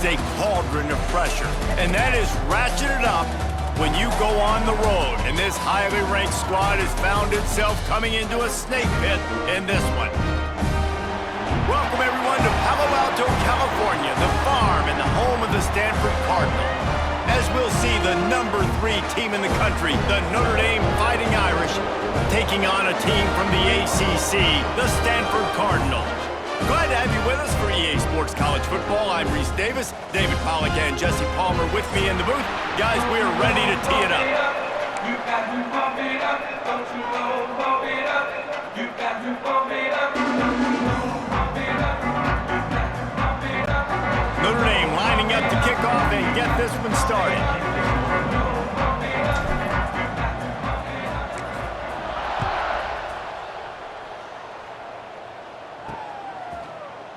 a cauldron of pressure, and that is ratcheted up when you go on the road. And this highly ranked squad has found itself coming into a snake pit in this one. Welcome everyone to Palo Alto, California, the farm and the home of the Stanford Cardinal. As we'll see the number 3 team in the country, the Notre Dame Fighting Irish, taking on a team from the ACC, the Stanford Cardinal. Glad to have you with us for EA Sports College Football. I'm Reese Davis, David Pollack and Jesse Palmer with me in the booth. Guys, we are ready to tee it up. You got to pump it up, don't you know, pump it up. You got to pump it up, don't you know, pump it up. You got to pump it up. Notre Dame lining up to kick off and get this one started.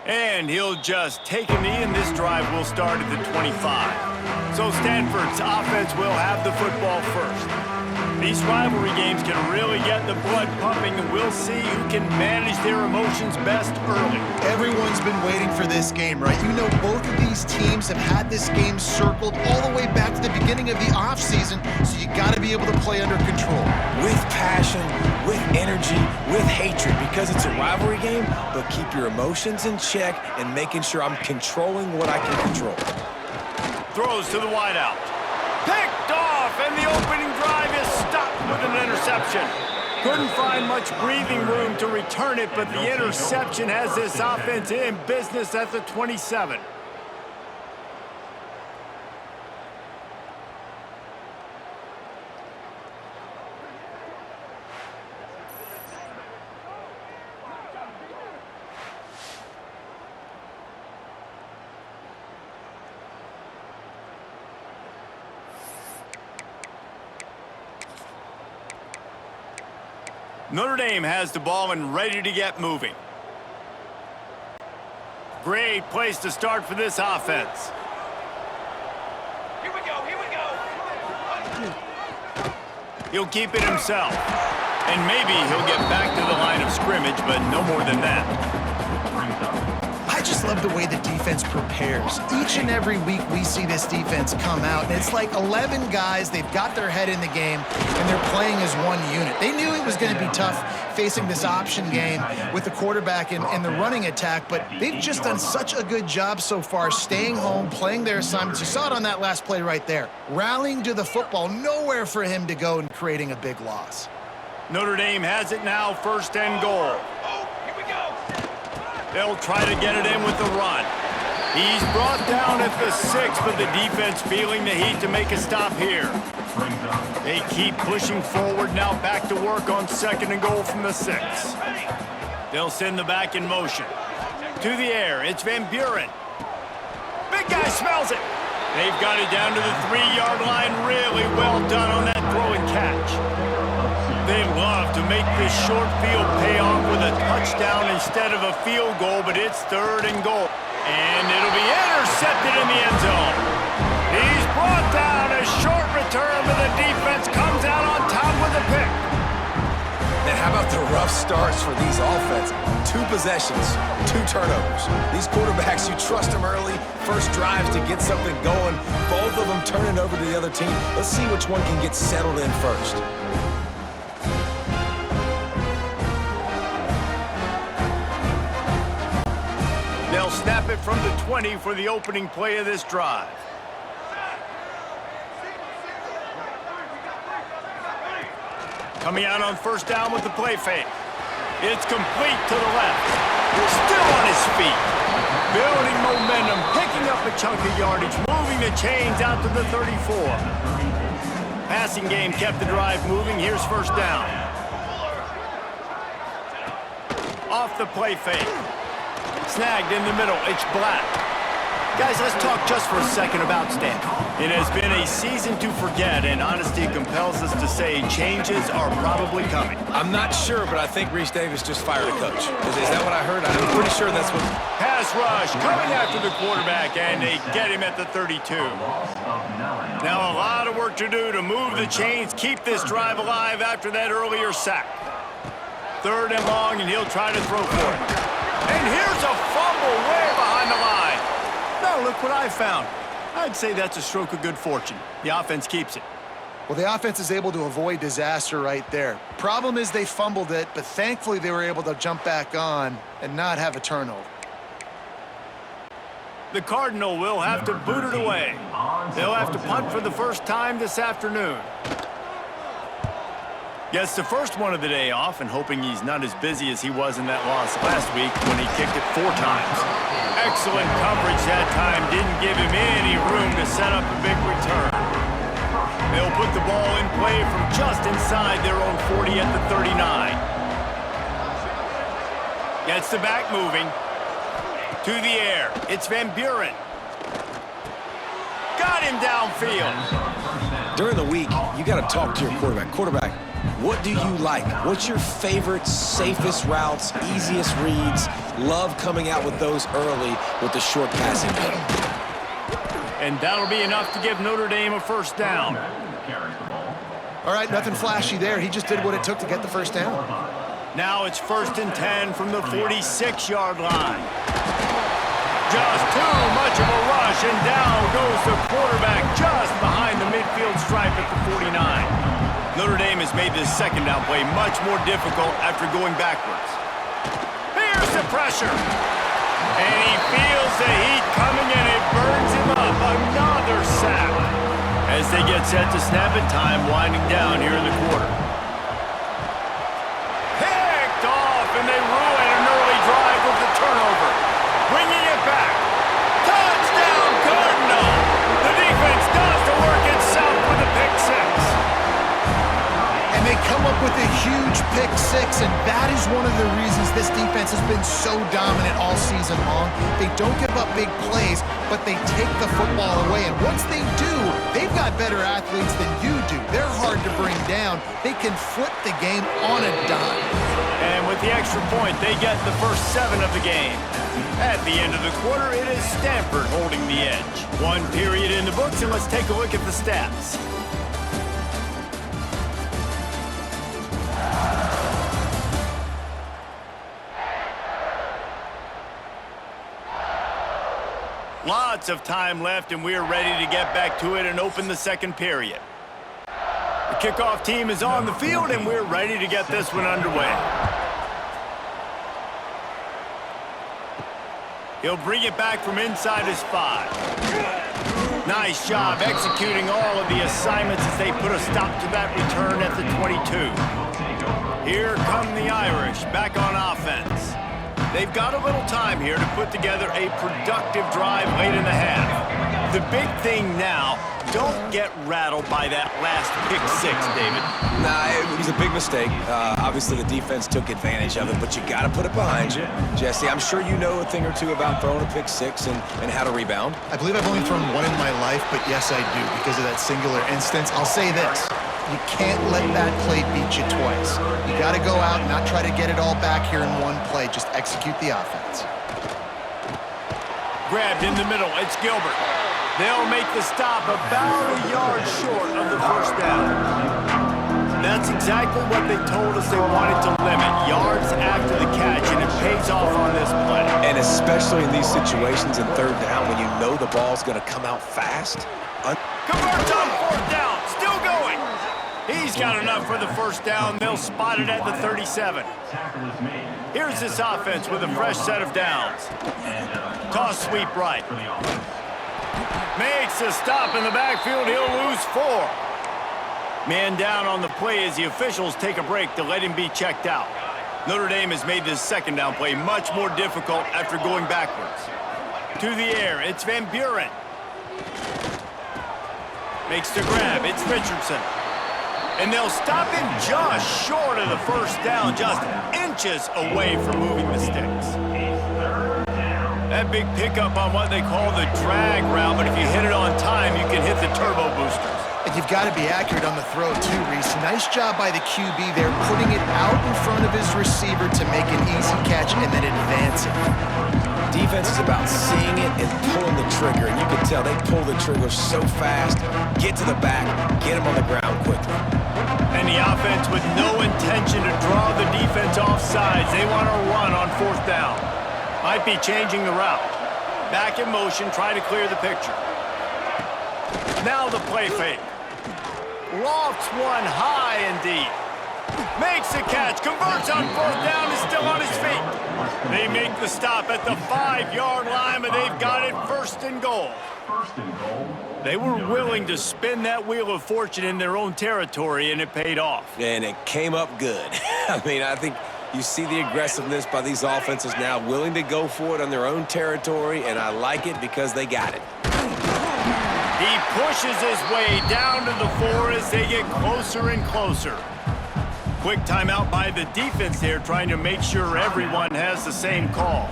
And he'll just take a knee, and this drive will start at the 25. So Stanford's offense will have the football first. These rivalry games can really get the blood pumping, and we'll see who can manage their emotions best early. Everyone's been waiting for this game, right? You know, both of these teams have had this game circled all the way back to the beginning of the offseason, so you got to be able to play under control. With passion, with energy, with hatred, because it's a rivalry game, but keep your emotions in check and making sure I'm controlling what I can control. Throws to the wideout. Picked off, and the opening drive is stopped with an interception. Couldn't find much breathing room to return it, but the interception has this offense in business at the 27. Notre Dame has the ball and ready to get moving. Great place to start for this offense. Here we go, here we go. He'll keep it himself. And maybe he'll get back to the line of scrimmage, but no more than that. I just love the way the defense prepares. Each and every week we see this defense come out, and it's like 11 guys, they've got their head in the game, and they're playing as one unit. They knew it was going to be tough facing this option game with the quarterback and the running attack, but they've just done such a good job so far staying home, playing their assignments. You saw it on that last play right there. Rallying to the football, nowhere for him to go and creating a big loss. Notre Dame has it now, 1st and goal. They'll try to get it in with the run. He's brought down at the 6, but the defense feeling the heat to make a stop here. They keep pushing forward now, back to work on 2nd and goal from the 6. They'll send the back in motion. To the air, it's Van Buren. Big guy smells it. They've got it down to the 3-yard line. Really well done on that throw and catch. They love to make this short field pay off with a touchdown instead of a field goal, but it's 3rd and goal. And it'll be intercepted in the end zone. He's brought down, a short return, but the defense comes out on top with a pick. And how about the rough starts for these offenses? 2 possessions, 2 turnovers. These quarterbacks, you trust them early, first drives to get something going. Both of them turning over to the other team. Let's see which one can get settled in first. They'll snap it from the 20 for the opening play of this drive. Coming out on 1st down with the play fake. It's complete to the left. Still on his feet. Building momentum, picking up a chunk of yardage, moving the chains out to the 34. Passing game kept the drive moving. Here's 1st down. Off the play fake. Snagged in the middle, it's Black. Guys, let's talk just for a second about Stanford. It has been a season to forget, and honesty compels us to say changes are probably coming. I'm not sure, but I think Reese Davis just fired a coach. Is that what I heard? I'm pretty sure that's what... Pass rush coming after the quarterback, and they get him at the 32. Now a lot of work to do to move the chains, keep this drive alive after that earlier sack. 3rd and long, and he'll try to throw for it. And here's a fumble way behind the line. Now look what I found. I'd say that's a stroke of good fortune. The offense keeps it. Well, the offense is able to avoid disaster right there. Problem is they fumbled it, but thankfully they were able to jump back on and not have a turnover. The Cardinal will have to boot it away. They'll have to punt for the first time this afternoon. Gets the first one of the day off and hoping he's not as busy as he was in that loss last week when he kicked it 4 times. Excellent coverage that time didn't give him any room to set up a big return. They'll put the ball in play from just inside their own 40 at the 39. Gets the back moving. To the air. It's Van Buren. Got him downfield. During the week, you got to talk to your quarterback. Quarterback, what do you like? What's your favorite, safest routes, easiest reads? Love coming out with those early with the short passing game. And that'll be enough to give Notre Dame a first down. All right, nothing flashy there. He just did what it took to get the first down. Now it's 1st and 10 from the 46-yard line. Just too much of a rush, and down goes the quarterback just behind the midfield stripe at the 49. Notre Dame has made this second down play much more difficult after going backwards. Here's the pressure. And he feels the heat coming, and it burns him up. Another sack. As they get set to snap it, time winding down here in the quarter. Picked off, and they ruin an early drive with the turnover. Bringing it back. Touchdown, Cardinal! The defense does the work itself with a pick 6. And they come up with a huge pick 6, and that is one of the reasons this defense has been so dominant all season long. They don't give up big plays, but they take the football away. And once they do, they've got better athletes than you do. They're hard to bring down. They can flip the game on a dime. And with the extra point, they get the first 7 of the game. At the end of the quarter, it is Stanford holding the edge. 1 period in the books, and let's take a look at the stats. Lots of time left, and we're ready to get back to it and open the second period. The kickoff team is on the field, and we're ready to get this one underway. He'll bring it back from inside his 5. Nice job executing all of the assignments as they put a stop to that return at the 22. Here come the Irish back on offense. They've got a little time here to put together a productive drive late in the half. The big thing now, don't get rattled by that last pick 6, David. Nah, it was a big mistake. Obviously, the defense took advantage of it, but you got to put it behind you. Jesse, I'm sure you know a thing or two about throwing a pick 6 and how to rebound. I believe I've only thrown 1 in my life, but yes, I do because of that singular instance. I'll say this. You can't let that play beat you twice. You got to go out and not try to get it all back here in one play. Just execute the offense. Grabbed in the middle. It's Gilbert. They'll make the stop about a yard short of the first down. That's exactly what they told us they wanted to limit. Yards after the catch, and it pays off on this play. And especially in these situations in 3rd down when you know the ball's going to come out fast. Converts on 4th down. Still going. He's got enough for the first down. They'll spot it at the 37. Here's this offense with a fresh set of downs. Toss sweep right. Makes a stop in the backfield. He'll lose 4. Man down on the play as the officials take a break to let him be checked out. Notre Dame has made this second down play much more difficult after going backwards. To the air, it's Van Buren. Makes the grab, it's Richardson. And they'll stop him just short of the first down, just inches away from moving the sticks. That big pickup on what they call the drag route, but if you hit it on time, you can hit the turbo boosters. And you've got to be accurate on the throw, too, Reese. Nice job by the QB there, putting it out in front of his receiver to make an easy catch and then advance it. Defense is about seeing it and pulling the trigger, and you can tell they pull the trigger so fast, get to the back, get him on the ground quickly. And the offense with no intention to draw the defense off sides. They want to run on 4th down. Might be changing the route. Back in motion, try to clear the picture. Now the play fake. Lofts one high and deep. Makes the catch, converts on 4th down, is still on his feet. They make the stop at the 5-yard line, but they've got it 1st and goal. They were willing to spin that wheel of fortune in their own territory, and it paid off. And it came up good. I mean, I think you see the aggressiveness by these offenses now, willing to go for it on their own territory, and I like it because they got it. He pushes his way down to the 4 as they get closer and closer. Quick timeout by the defense there, trying to make sure everyone has the same call.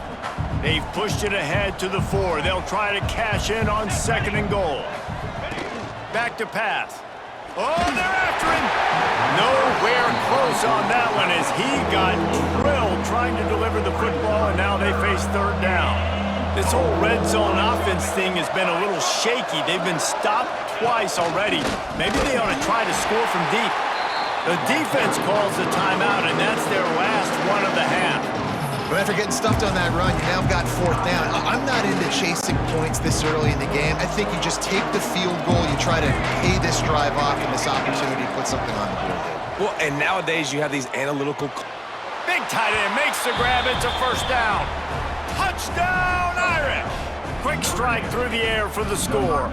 They've pushed it ahead to the 4. They'll try to cash in on 2nd and goal. Back to pass. Oh, they're after him. Nowhere close on that one as he got drilled trying to deliver the football, and now they face 3rd down. This whole red zone offense thing has been a little shaky. They've been stopped twice already. Maybe they ought to try to score from deep. The defense calls the timeout, and that's their last one of the half. But after getting stuffed on that run, you now got 4th down. I'm not into chasing points this early in the game. I think you just take the field goal, you try to pay this drive off, and this opportunity to put something on the board there. Well, and nowadays you have these analytical... Big tight end makes the grab. It's a 1st down. Touchdown, Irish! Quick strike through the air for the score.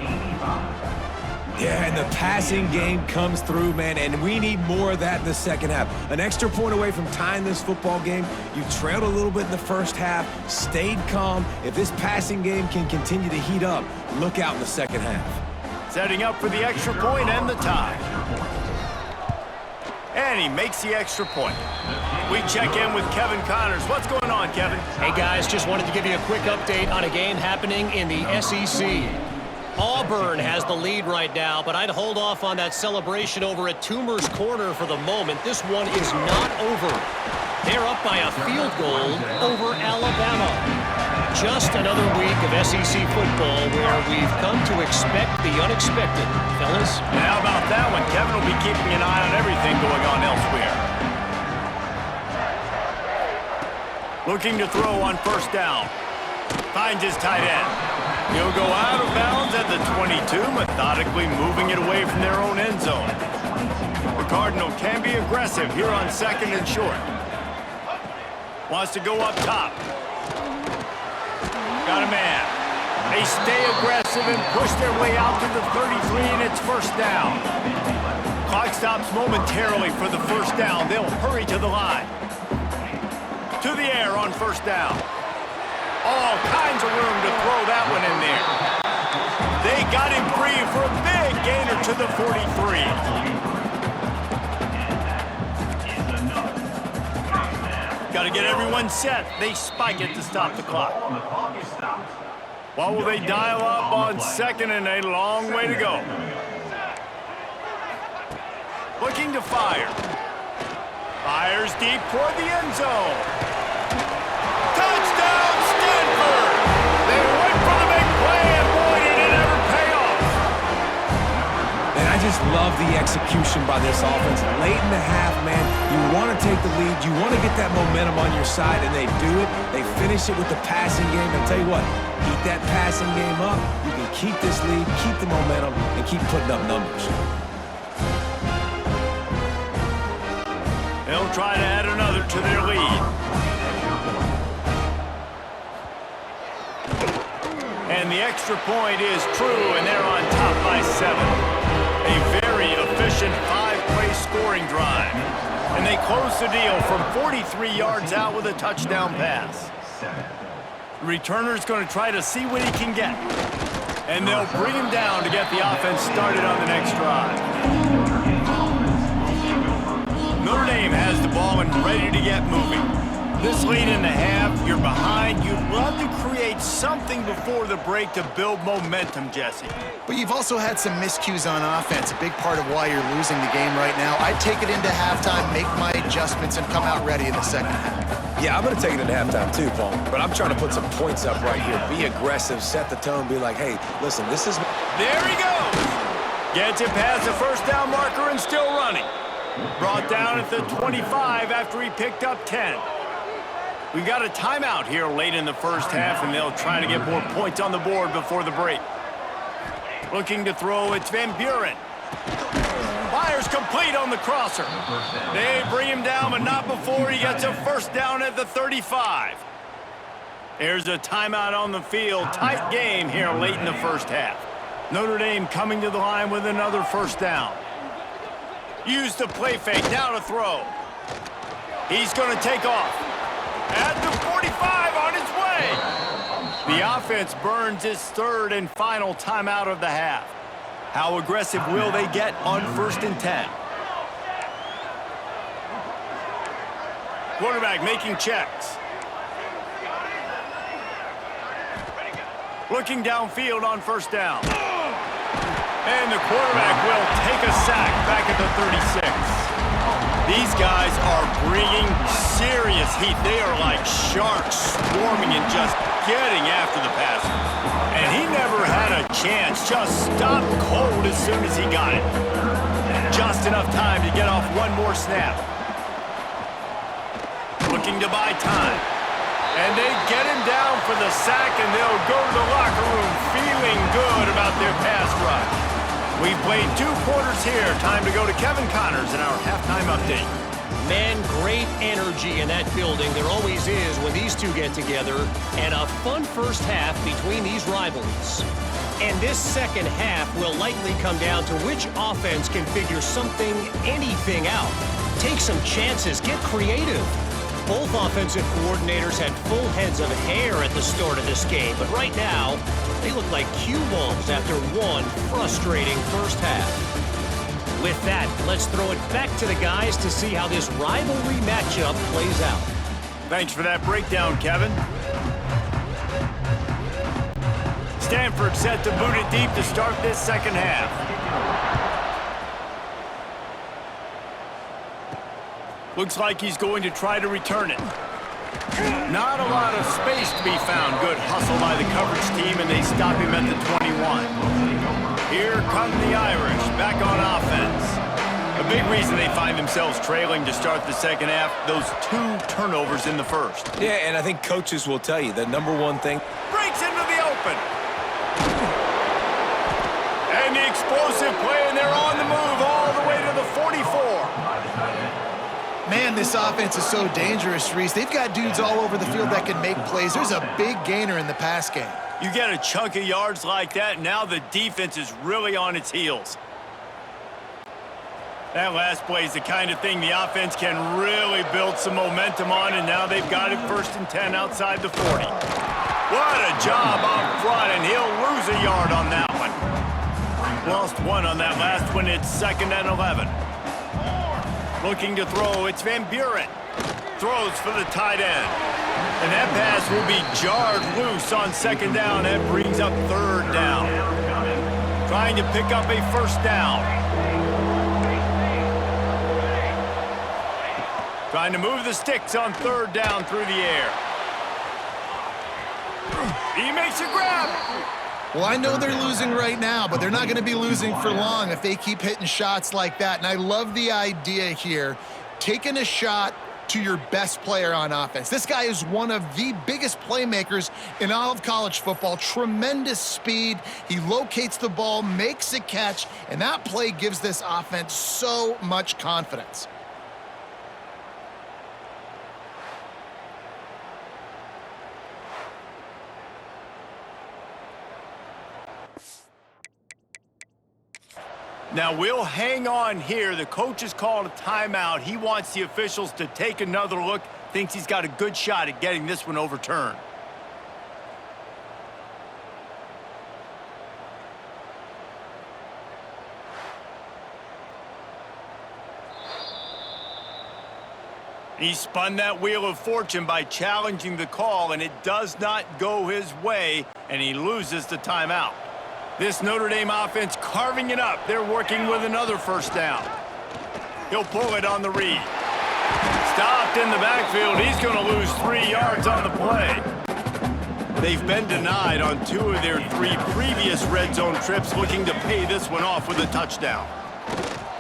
Yeah, and the passing game comes through, man, and we need more of that in the 2nd half. An extra point away from tying this football game. You trailed a little bit in the 1st half, stayed calm. If this passing game can continue to heat up, look out in the 2nd half. Setting up for the extra point and the tie. And he makes the extra point. We check in with Kevin Connors. What's going on, Kevin? Hey, guys, just wanted to give you a quick update on a game happening in the SEC. Auburn has the lead right now, but I'd hold off on that celebration over at Toomer's Corner for the moment. This one is not over. They're up by a field goal over Alabama. Just another week of SEC football where we've come to expect the unexpected. Fellas? And how about that one? Kevin will be keeping an eye on everything going on elsewhere. Looking to throw on 1st down. Finds his tight end. He'll go out of bounds at the 22, methodically moving it away from their own end zone. The Cardinal can be aggressive here on 2nd and short. Wants to go up top. Got a man. They stay aggressive and push their way out to the 33, and it's 1st down. Clock stops momentarily for the 1st down. They'll hurry to the line. To the air on 1st down. All kinds of room to throw that one in there. They got him free for a big gainer to the 43. Got to get everyone set. They spike it to stop the clock. What will they dial up on 2nd and a long way to go? Looking to fire. Fires deep toward the end zone. Touchdown, Stanford! They went for the big play, and boy, did it ever pay off. And I just love the execution by this offense. Late in the half, man, you want to take the lead. You want to get that momentum on your side, and they do it. They finish it with the passing game. And tell you what, keep that passing game up. You can keep this lead, keep the momentum, and keep putting up numbers. They'll try to add another to their lead. And the extra point is true, and they're on top by 7. A very efficient 5-play scoring drive. And they close the deal from 43 yards out with a touchdown pass. The returner's going to try to see what he can get. And they'll bring him down to get the offense started on the next drive. Notre Dame has the ball and ready to get moving. This lead in the half, you're behind. You'd love to create something before the break to build momentum, Jesse. But you've also had some miscues on offense, a big part of why you're losing the game right now. I'd take it into halftime, make my adjustments, and come out ready in the 2nd half. Yeah, I'm going to take it into halftime too, Paul. But I'm trying to put some points up right here. Be aggressive, set the tone, be like, hey, listen, this is... There he goes! Gets it past the 1st down marker and still running. Brought down at the 25 after he picked up 10. We've got a timeout here late in the first half, and they'll try to get more points on the board before the break. Looking to throw, it's Van Buren. Fires complete on the crosser. They bring him down, but not before he gets a first down at the 35. There's a timeout on the field. Tight game here late in the first half. Notre Dame coming to the line with another first down. Use the play fake, now to throw. He's going to take off. At the 45, on his way. The offense burns its third and final timeout of the half. How aggressive will they get on 1st and 10? Quarterback making checks. Looking downfield on first down. And the quarterback will take a sack back at the 36. These guys are bringing serious heat. They are like sharks swarming and just getting after the passer. And he never had a chance. Just stopped cold as soon as he got it. Just enough time to get off one more snap. Looking to buy time. And they get him down for the sack, and they'll go to the locker room feeling good about their pass rush. We've played 2 quarters here. Time to go to Kevin Connors in our halftime update. Man, great energy in that building. There always is when these two get together. And a fun first half between these rivals. And this second half will likely come down to which offense can figure something, anything out. Take some chances. Get creative. Both offensive coordinators had full heads of hair at the start of this game, but right now, they look like cue balls after one frustrating first half. With that, let's throw it back to the guys to see how this rivalry matchup plays out. Thanks for that breakdown, Kevin. Stanford set to boot it deep to start this second half. Looks like he's going to try to return it. Not a lot of space to be found. Good hustle by the coverage team, and they stop him at the 21. Here come the Irish, back on offense. A big reason they find themselves trailing to start the second half, those 2 turnovers in the first. Yeah, and I think coaches will tell you the #1 thing. Breaks into the open. And the explosive play, and they're on the move all the way to the 44. Man, this offense is so dangerous, Reese. They've got dudes all over the field that can make plays. There's a big gainer in the pass game. You get a chunk of yards like that, now the defense is really on its heels. That last play is the kind of thing the offense can really build some momentum on, and now they've got it 1st and 10 outside the 40. What a job up front, and he'll lose a yard on that one. Lost 1 on that last one. It's 2nd and 11. Looking to throw, it's Van Buren. Throws for the tight end. And that pass will be jarred loose on 2nd down. That brings up 3rd down. Trying to pick up a first down. Trying to move the sticks on 3rd down through the air. He makes a grab. Well, I know they're losing right now, but they're not going to be losing for long if they keep hitting shots like that. And I love the idea here, taking a shot to your best player on offense. This guy is one of the biggest playmakers in all of college football. Tremendous speed. He locates the ball, makes a catch, and that play gives this offense so much confidence. Now, we'll hang on here. The coach has called a timeout. He wants the officials to take another look. Thinks he's got a good shot at getting this one overturned. He spun that wheel of fortune by challenging the call, and it does not go his way, and he loses the timeout. This Notre Dame offense carving it up. They're working with another first down. He'll pull it on the read. Stopped in the backfield. He's going to lose 3 yards on the play. They've been denied on 2 of their 3 previous red zone trips, looking to pay this one off with a touchdown.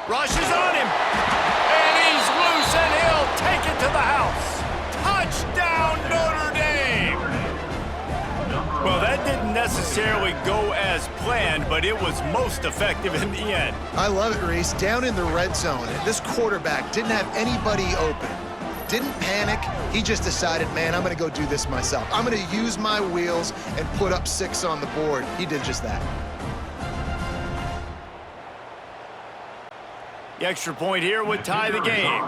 Rushes on him. And he's loose, and he'll take it to the house. Touchdown, that didn't necessarily go as planned, but it was most effective in the end. I love it, Reese. Down in the red zone, this quarterback didn't have anybody open. Didn't panic. He just decided, man, I'm going to go do this myself. I'm going to use my wheels and put up 6 on the board. He did just that. The extra point here would tie the game.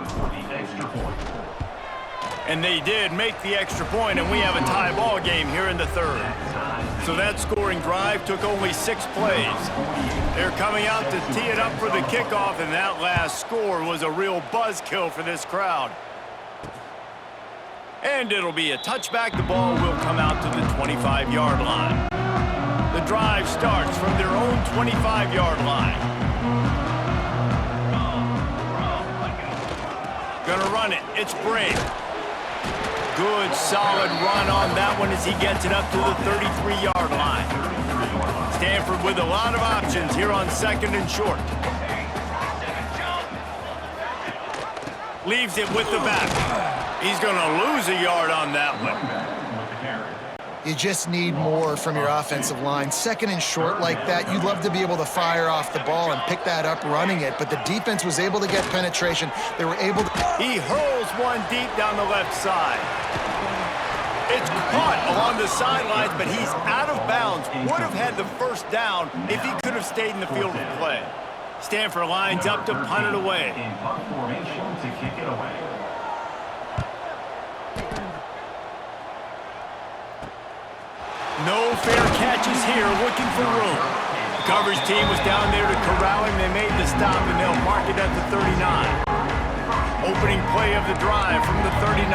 And they did make the extra point, and we have a tie ball game here in the third. So that scoring drive took only 6 plays. They're coming out to tee it up for the kickoff, and that last score was a real buzzkill for this crowd. And it'll be a touchback. The ball will come out to the 25-yard line. The drive starts from their own 25-yard line. Gonna run it. It's Brink. Good, solid run on that one as he gets it up to the 33-yard line. Stanford with a lot of options here on 2nd and short. Leaves it with the back. He's going to lose a yard on that one. You just need more from your offensive line. 2nd and short like that, you'd love to be able to fire off the ball and pick that up running it, but the defense was able to get penetration. They were able to... He hurls one deep down the left side. It's caught along the sidelines, but he's out of bounds. Would have had the first down if he could have stayed in the field of play. Stanford lines up to punt it away. In punt formation to kick it away. No fair catches here, looking for room. The coverage team was down there to corral him. They made the stop, and they'll mark it at the 39. Opening play of the drive from the 39.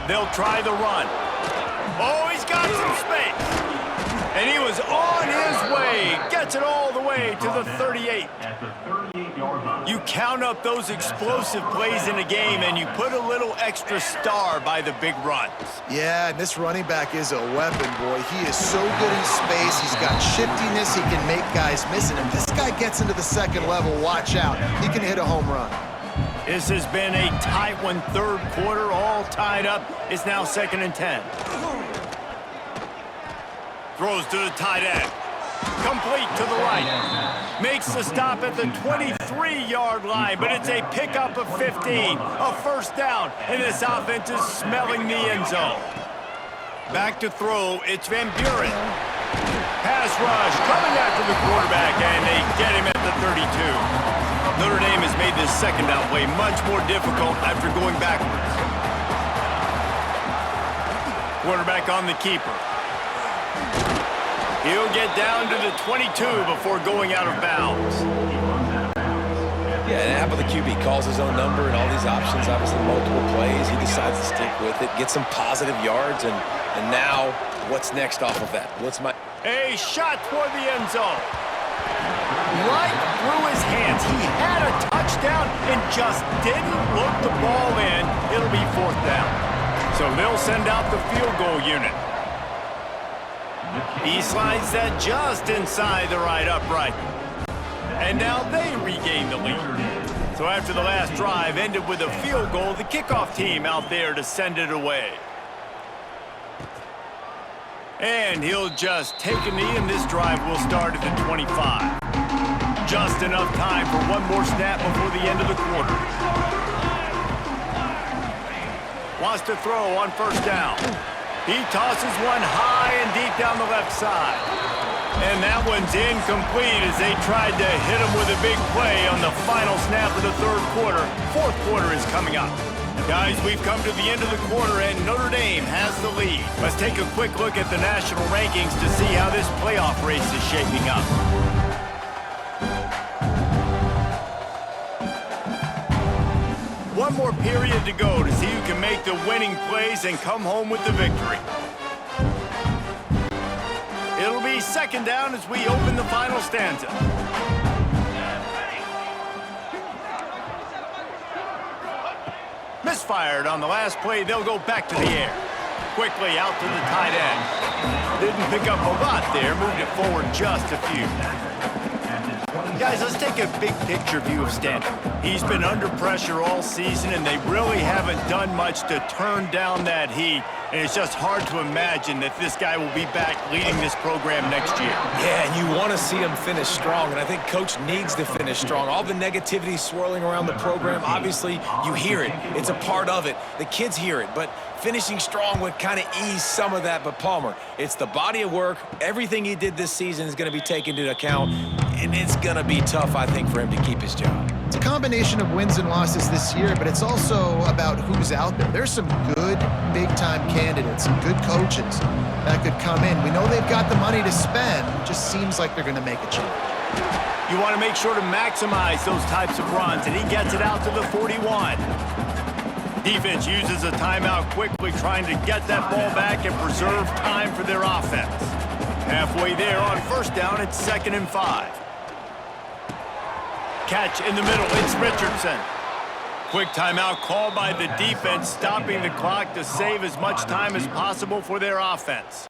They'll try the run. Oh, he's got some space. And he was on his way. Gets it all the way to the 38. At the 38-yard line. You count up those explosive plays in a game, and you put a little extra star by the big runs. Yeah, and this running back is a weapon, boy. He is so good in space. He's got shiftiness. He can make guys miss it. If this guy gets into the 2nd level, watch out. He can hit a home run. This has been a tight one, third quarter, all tied up. It's now 2nd and 10. Throws to the tight end. Complete to the right. Makes the stop at the 23-yard line, but it's a pickup of 15. A first down, and this offense is smelling the end zone. Back to throw, it's Van Buren. Pass rush, coming after the quarterback, and they get him at the 32. Notre Dame has made this second down play much more difficult after going backwards. Quarterback on the keeper. He'll get down to the 22 before going out of bounds. Yeah, and how about the QB? Calls his own number and all these options, obviously multiple plays. He decides to stick with it, get some positive yards, and now what's next off of that? A shot toward the end zone. Right through his hands. He had a touchdown and just didn't look the ball in. It'll be 4th down. So they'll send out the field goal unit. He slides that just inside the right upright. And now they regain the lead. So after the last drive ended with a field goal, the kickoff team out there to send it away. And he'll just take a knee, and this drive will start at the 25. Just enough time for one more snap before the end of the quarter. Wants to throw on first down. He tosses one high and deep down the left side. And that one's incomplete as they tried to hit him with a big play on the final snap of the third quarter. 4th quarter is coming up. Guys, we've come to the end of the quarter, and Notre Dame has the lead. Let's take a quick look at the national rankings to see how this playoff race is shaping up. One more period to go to see who can make the winning plays and come home with the victory. It'll be 2nd down as we open the final stanza. Misfired on the last play. They'll go back to the air. Quickly out to the tight end. Didn't pick up a lot there. Moved it forward just a few. Guys, let's take a big picture view of Stanford. He's been under pressure all season, and they really haven't done much to turn down that heat. And it's just hard to imagine that this guy will be back leading this program next year. Yeah, and you want to see him finish strong, and I think Coach needs to finish strong. All the negativity swirling around the program, obviously, you hear it. It's a part of it. The kids hear it, but finishing strong would kind of ease some of that. But Palmer, it's the body of work. Everything he did this season is going to be taken into account, and it's going to be tough, I think, for him to keep his job. It's a combination of wins and losses this year, but it's also about who's out there. There's some good big-time candidates, some good coaches that could come in. We know they've got the money to spend. It just seems like they're going to make a change. You want to make sure to maximize those types of runs, and he gets it out to the 41. Defense uses a timeout quickly, trying to get that ball back and preserve time for their offense. Halfway there on first down, it's 2nd and 5. Catch in the middle, it's Richardson. Quick timeout called by the defense, stopping the clock to save as much time as possible for their offense.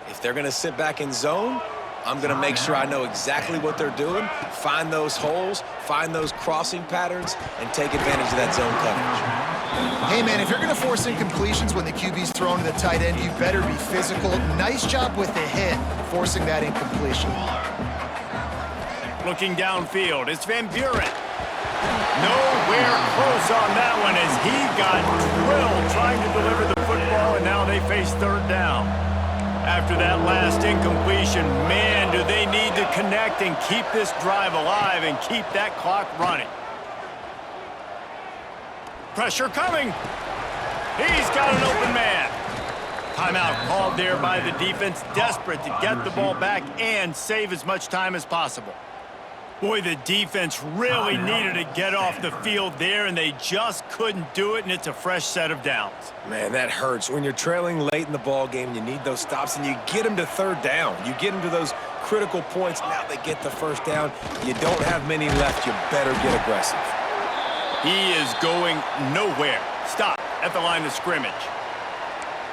If they're going to sit back in zone, I'm going to make sure I know exactly what they're doing, find those holes, find those crossing patterns, and take advantage of that zone coverage. Hey, man, if you're going to force incompletions when the QB's thrown to the tight end, you better be physical. Nice job with the hit, forcing that incompletion. Looking downfield, it's Van Buren. Nowhere close on that one as he got drilled trying to deliver the football, and now they face 3rd down. After that last incompletion, man, do they need to connect and keep this drive alive and keep that clock running. Pressure coming. He's got an open man. Timeout called there by the defense, desperate to get the ball back and save as much time as possible. Boy, the defense really needed to get off the field there, and they just couldn't do it, and it's a fresh set of downs. Man, that hurts. When you're trailing late in the ball game, you need those stops, and you get them to 3rd down. You get them to those critical points. Now they get the 1st down. You don't have many left. You better get aggressive. He is going nowhere. Stop at the line of scrimmage.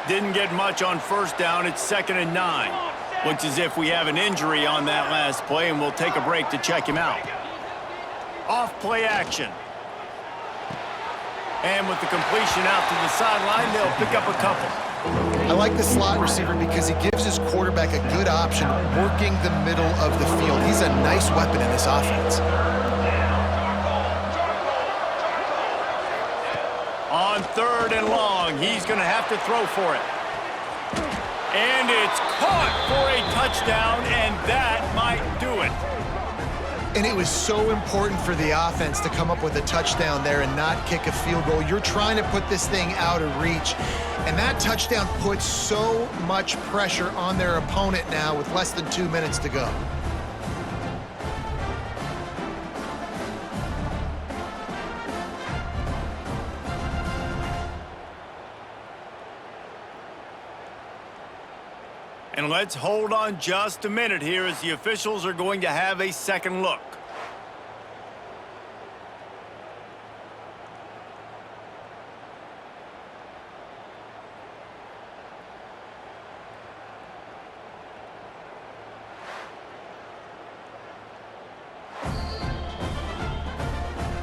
Didn't get much on 1st down. It's 2nd and 9. Looks as if we have an injury on that last play, and we'll take a break to check him out. Off play action. And with the completion out to the sideline, they'll pick up a couple. I like the slot receiver because he gives his quarterback a good option working the middle of the field. He's a nice weapon in this offense. On 3rd and long, he's going to have to throw for it. And it's caught for a touchdown, and that might do it. And it was so important for the offense to come up with a touchdown there and not kick a field goal. You're trying to put this thing out of reach, and that touchdown puts so much pressure on their opponent now with less than 2 minutes to go. And let's hold on just a minute here as the officials are going to have a second look.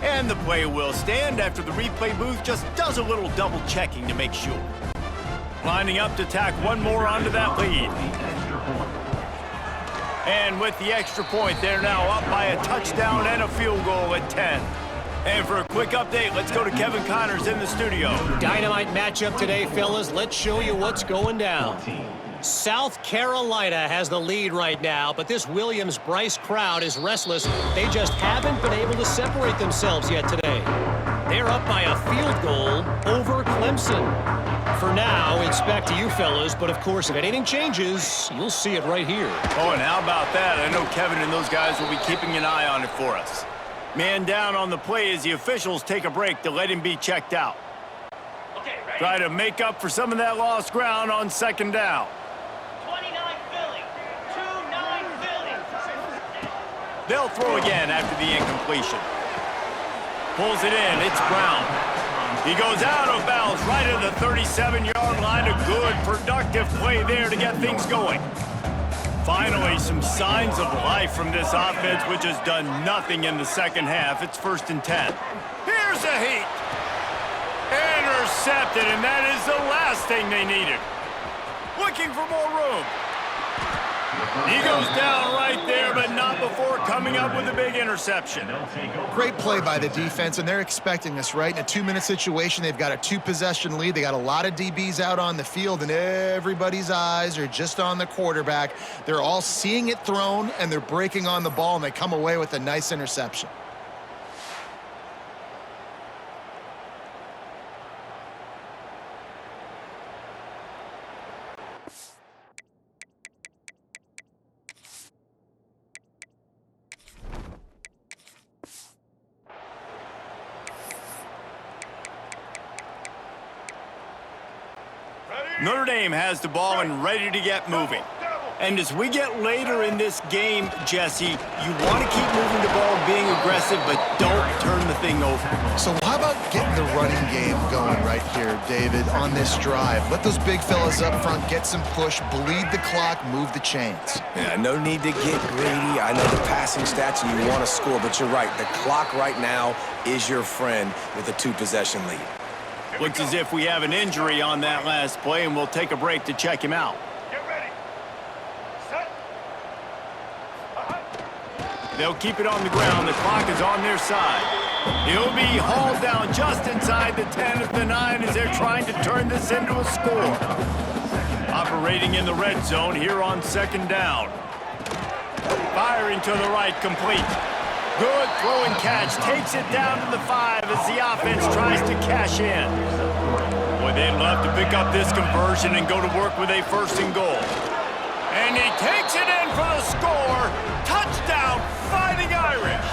And the play will stand after the replay booth just does a little double checking to make sure. Lining up to tack one more onto that lead. And with the extra point, they're now up by a touchdown and a field goal at 10. And for a quick update, let's go to Kevin Connors in the studio. Dynamite matchup today, fellas. Let's show you what's going down. South Carolina has the lead right now, but this Williams-Brice crowd is restless. They just haven't been able to separate themselves yet today. They're up by a field goal over Clemson. For now, it's back to you fellas, but of course, if anything changes, you'll see it right here. Oh, and how about that? I know Kevin and those guys will be keeping an eye on it for us. Man down on the play as the officials take a break to let him be checked out. Try to make up for some of that lost ground on 2nd down. 29 Philly, 2-9 Philly. They'll throw again after the incompletion. Pulls it in, it's Brown. He goes out of bounds right at the 37-yard line. A good, productive play there to get things going. Finally, some signs of life from this offense, which has done nothing in the second half. It's 1st and 10. Here's a heat. Intercepted, and that is the last thing they needed. Looking for more room. He goes down right there, but not before coming up with a big interception. Great play by the defense, and they're expecting this, right? In a 2-minute situation, they've got a 2-possession lead. They got a lot of DBs out on the field, and everybody's eyes are just on the quarterback. They're all seeing it thrown, and they're breaking on the ball, and they come away with a nice interception. Notre Dame has the ball and ready to get moving. And as we get later in this game, Jesse, you want to keep moving the ball and being aggressive, but don't turn the thing over. So how about getting the running game going right here, David, on this drive? Let those big fellas up front get some push, bleed the clock, move the chains. Yeah, no need to get greedy. I know the passing stats and you want to score, but you're right. The clock right now is your friend with a 2-possession lead. Looks as if we have an injury on that last play, and we'll take a break to check him out. Get ready. Set. They'll keep it on the ground. The clock is on their side. He'll be hauled down just inside the 10 of the 9 as they're trying to turn this into a score. Operating in the red zone here on 2nd down. Firing to the right, complete. Good throw and catch. Takes it down to the 5 as the offense tries to cash in. Boy, they'd love to pick up this conversion and go to work with a 1st and goal. And he takes it in for the score. Touchdown, Fighting Irish.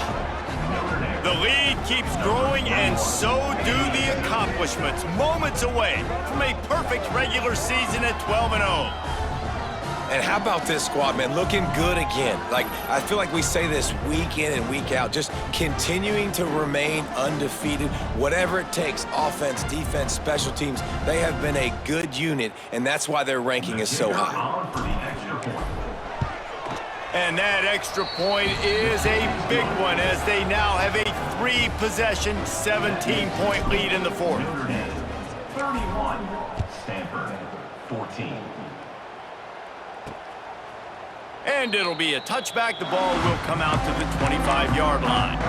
The lead keeps growing, and so do the accomplishments. Moments away from a perfect regular season at 12-0. And how about this squad, man? Looking good again. Like, I feel like we say this week in and week out, just continuing to remain undefeated. Whatever it takes, offense, defense, special teams, they have been a good unit, and that's why their ranking is so high. And that extra point is a big one as they now have a 3-possession, 17-point lead in the 4th. 31. Stanford. 14. And it'll be a touchback. The ball will come out to the 25-yard line.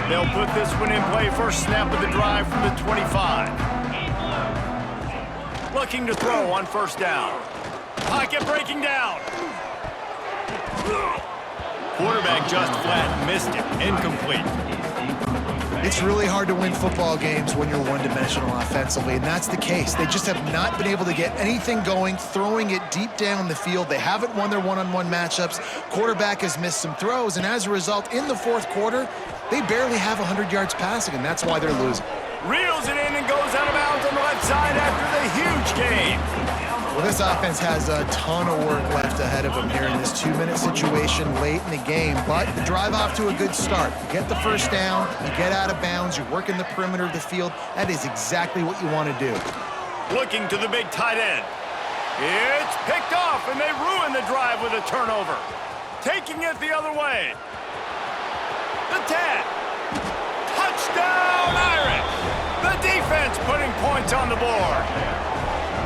They'll put this one in play. First snap of the drive from the 25. Looking to throw on 1st down. Pocket breaking down. Quarterback just flat missed it. Incomplete. It's really hard to win football games when you're one-dimensional offensively, and that's the case. They just have not been able to get anything going, throwing it deep down the field. They haven't won their one-on-one matchups. Quarterback has missed some throws, and as a result, in the 4th quarter, they barely have 100 yards passing, and that's why they're losing. Reels it in and goes out of bounds on the left side after the huge gain. Well, this offense has a ton of work left ahead of them here in this 2-minute situation late in the game, but the drive off to a good start. You get the 1st down, you get out of bounds, you're working the perimeter of the field. That is exactly what you want to do. Looking to the big tight end. It's picked off, and they ruin the drive with a turnover. Taking it the other way. The 10. Touchdown, Irish. The defense putting points on the board.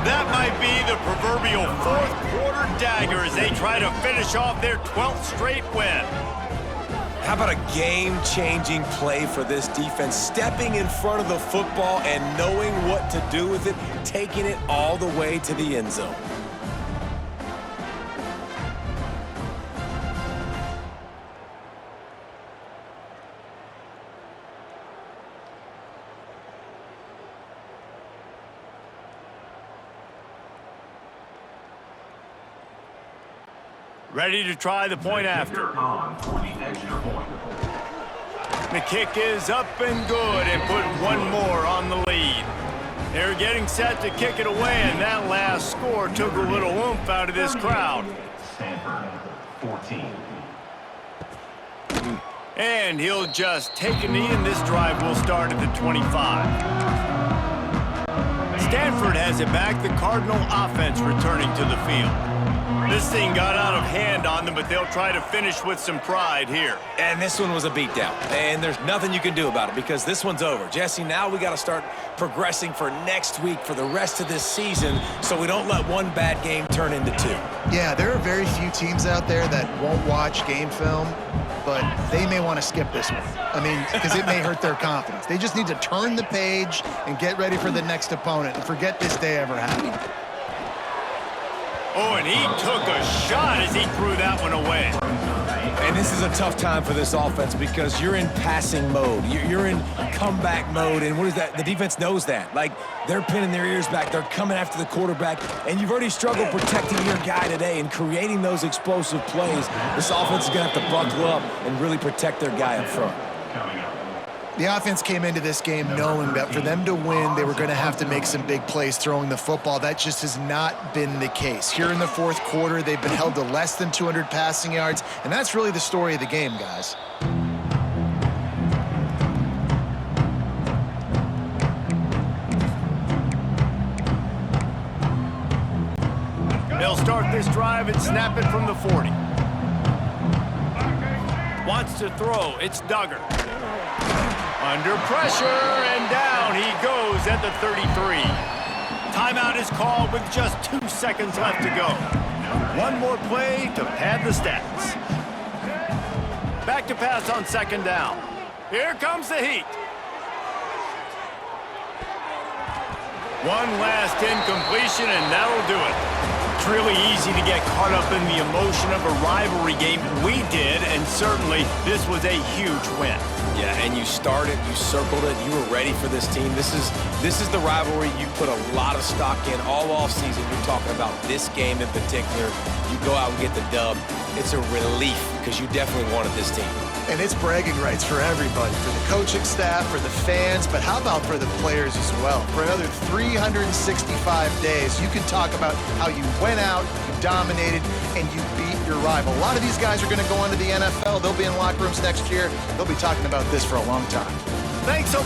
That might be the proverbial 4th quarter dagger as they try to finish off their 12th straight win. How about a game-changing play for this defense? Stepping in front of the football and knowing what to do with it, taking it all the way to the end zone. Ready to try the point after. The kick is up and good and put one more on the lead. They're getting set to kick it away, and that last score took a little oomph out of this crowd. Stanford. 14. And he'll just take a knee, and this drive will start at the 25. Stanford has it back. The Cardinal offense returning to the field. This thing got out of hand on them, but they'll try to finish with some pride here. And this one was a beatdown, and there's nothing you can do about it because this one's over. Jesse, now we got to start progressing for next week for the rest of this season so we don't let one bad game turn into two. Yeah, there are very few teams out there that won't watch game film, but they may want to skip this one. I mean, because it may hurt their confidence. They just need to turn the page and get ready for the next opponent and forget this day ever happened. Oh, and he took a shot as he threw that one away. And this is a tough time for this offense because you're in passing mode. You're in comeback mode, and what is that? The defense knows that. Like, they're pinning their ears back. They're coming after the quarterback, and you've already struggled protecting your guy today and creating those explosive plays. This offense is going to have to buckle up and really protect their guy up front. The offense came into this game knowing that for them to win, they were going to have to make some big plays throwing the football. That just has not been the case. Here in the fourth quarter, they've been held to less than 200 passing yards, and that's really the story of the game, guys. They'll start this drive and snap it from the 40. Wants to throw. It's Duggar. Under pressure, and down he goes at the 33. Timeout is called with just 2 seconds left to go. One more play to pad the stats. Back to pass on second down. Here comes the heat. One last incompletion, and that'll do it. It's really easy to get caught up in the emotion of a rivalry game. We did, and certainly this was a huge win. Yeah, and you started, you circled it, you were ready for this team. This is the rivalry you put a lot of stock in all offseason. You're talking about this game in particular. You go out and get the dub. It's a relief because you definitely wanted this team. And it's bragging rights for everybody, for the coaching staff, for the fans, but how about for the players as well? For another 365 days, you can talk about how you went out, you dominated, and you beat your rival. A lot of these guys are going to go into the NFL. They'll be in locker rooms next year. They'll be talking about this for a long time. Thanks so